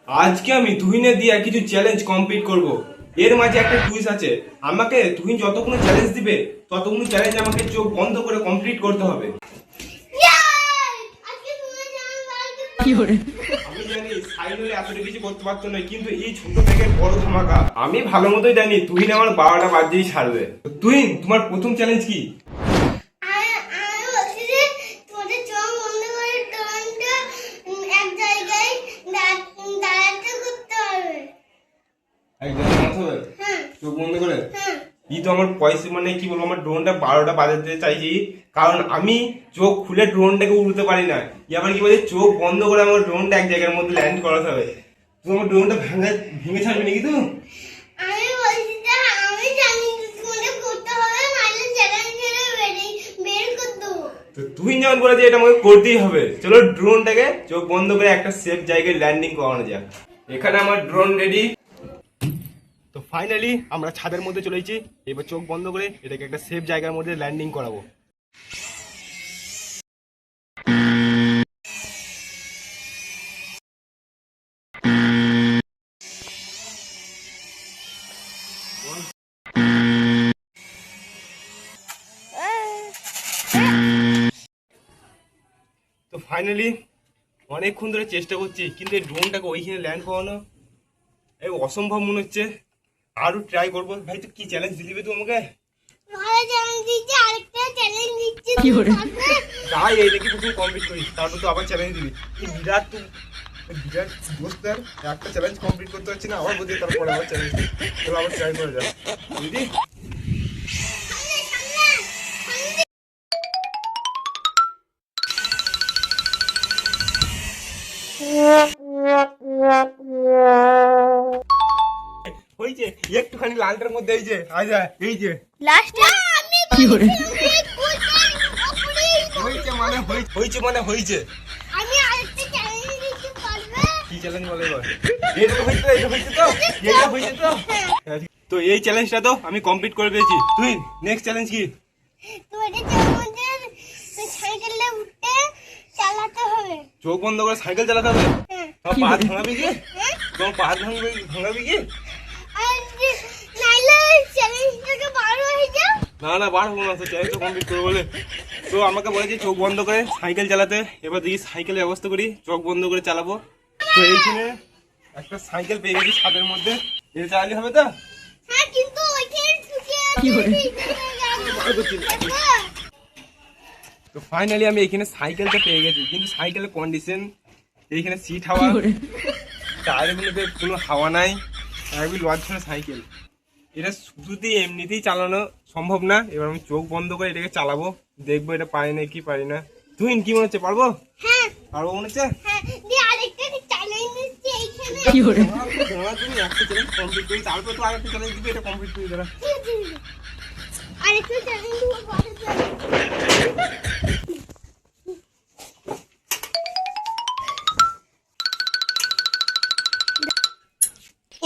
আজকে আমি তুহিনে দিয়ে কিছু চ্যালেঞ্জ কমপ্লিট করব। এর মাঝে একটা কুইজ আছে। আমাকে তুহিন যতক্ষণ চ্যালেঞ্জ দিবে ততক্ষণ চ্যালেঞ্জ আমাকে চোখ বন্ধ করে কমপ্লিট করতে হবে। আমি জানি সাইন হলে এতটা কিছু করতে পারতো না, কিন্তু এই ছোট থেকে বড় ধামাকা আমি ভালো মতোই জানি তুহিন আমার 12টা বাজেই ছাড়বে। তুহিন, তোমার প্রথম চ্যালেঞ্জ কি? চোখ বন্ধ করে ই তো আমার পয়সা, মানে কি বলবো, আমার ড্রোনটা 12টা বাজাতে চাইছি, কারণ আমি চোখ খুলে ড্রোনটাকে উড়তে পারি না। আবার কি বলছে, চোখ বন্ধ করে আমার ড্রোনটা এক জায়গার মধ্যে ল্যান্ড করাতে হবে। তো আমার ড্রোনটা ভেঙে ছাড়বে নাকি? তো তুই যেমন বলে যে এটা আমাকে করতেই হবে, চলো ড্রোনটাকে চোখ বন্ধ করে একটা সেফ জায়গায় ল্যান্ডিং করানো যাক। এখানে আমার ড্রোন রেডি। তো ফাইনালি আমরা ছাদের মধ্যে চলেছি। এবার চোখ বন্ধ করে এটাকে একটা সেফ জায়গার মধ্যে ল্যান্ডিং করাবো। তো ফাইনালি অনেকক্ষণ ধরে চেষ্টা করছি, কিন্তু এই ড্রোনটাকে ওইখানে ল্যান্ড করানো এই অসম্ভব মনে হচ্ছে। আরো ট্রাই করবো। ভাই, তো কি চ্যালেঞ্জ দিবি তুই আমাকে? তাই এইটাকে প্রথম কমপ্লিট করি, তারপর তো আবার চ্যালেঞ্জ দিবি। বিরাট দোস্তার একটা চ্যালেঞ্জ কমপ্লিট করতে পারছি না, আবার বুঝি তারপরে আবার চ্যালেঞ্জ দিই। চলো আবার ট্রাই করে যাও, বুঝলি? হয়েছে একটুখানি লালটার মধ্যে, এই যে আজা, এই যে হয়েছে। কি চ্যালেঞ্জ বলে এবার? এটা হয়েছে তো। তো এই চ্যালেঞ্জটা তো আমি কমপ্লিট করে পেয়েছি। তুই নেক্সট চ্যালেঞ্জ কি? চোখ বন্ধ করে সাইকেল চালাতে হবে। তোমার পা ভাঙাবি কি? তোমার পা ভাঙাবি কি? না বাড়বো না, তো চ্যালেঞ্জটা কমপ্লিট করবো বলে। তো আমাকে বলেছে চোখ বন্ধ করে সাইকেল চালাতে। এবার দেখি সাইকেলের ব্যবস্থা করি, চোখ বন্ধ করে চালাবো। তো এইখানে একটা সাইকেল পেয়ে গেছি ছাদের মধ্যে, এটা চালালে হবে তো? তো ফাইনালি আমি এখানে সাইকেলটা পেয়ে গেছি, কিন্তু সাইকেলের কন্ডিশন এইখানে সিট হাওয়া, টায়ারের মধ্যে কোনো হাওয়া নাই, একদম লজ্জা সাইকেল। এটা শুধুতেই এমনিতেই চালানো সম্ভব না। এবার আমি চোখ বন্ধ করে এটাকে চালাবো, দেখবো এটা পারি না কি পারি না। তুই কি মনে হচ্ছে, পারবো? পারবো মনে হচ্ছে। তুমি একটা চ্যালেঞ্জ কমপ্লিট করি, তারপর তো আরেকটা চ্যালেঞ্জ দিবি, এটা কমপ্লিট করি দাঁড়া।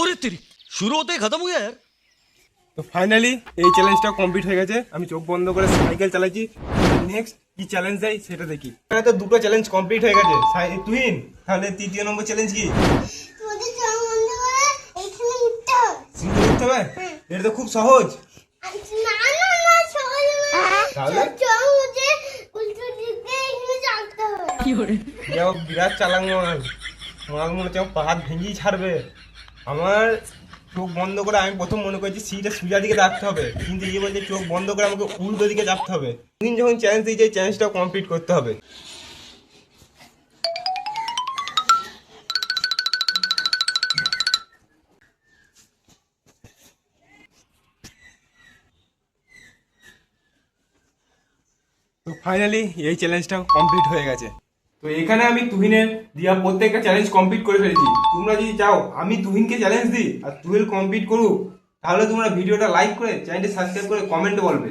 अरे तेरी शुरू होते ही खत्म हो गया यार। তো ফাইনালি এই চ্যালেঞ্জটা কমপ্লিট হয়ে গেছে। আমি চোখ বন্ধ করে সাইকেল চালাচ্ছি। নেক্সট কি চ্যালেঞ্জ দেয় সেটা দেখি। এখানে তো দুটো চ্যালেঞ্জ কমপ্লিট হয়ে গেছে। তুহিন, তাহলে তৃতীয় নম্বর চ্যালেঞ্জ কি? উঠতে হবে? এটা তো খুব সহজ। তাহলে বিরাট চালাক মাল মনে হচ্ছে পা ভেঙেই ছাড়বে আমার। চোখ বন্ধ করে আমি প্রথম মনে করেছি সিটে সোজা দিকে রাখতে হবে, কিন্তু এই বলছে চোখ বন্ধ করে আমাকে উল্টো দিকে চাপতে হবে। দিন যখন চ্যালেঞ্জ দিয়েছে এই চ্যালেঞ্জটা কমপ্লিট করতে হবে। তো ফাইনালি এই চ্যালেঞ্জটা কমপ্লিট হয়ে গেছে। তো এখানে আমি তুহিনের দিয়া প্রত্যেকটা চ্যালেঞ্জ কমপ্লিট করে ফেলেছি। তোমরা যদি চাও আমি তুহিনকে চ্যালেঞ্জ দিই আর তুহিন কমপ্লিট করুক, তাহলে তোমরা ভিডিওটা লাইক করে চ্যানেলটি সাবস্ক্রাইব করে কমেন্টে বলবে।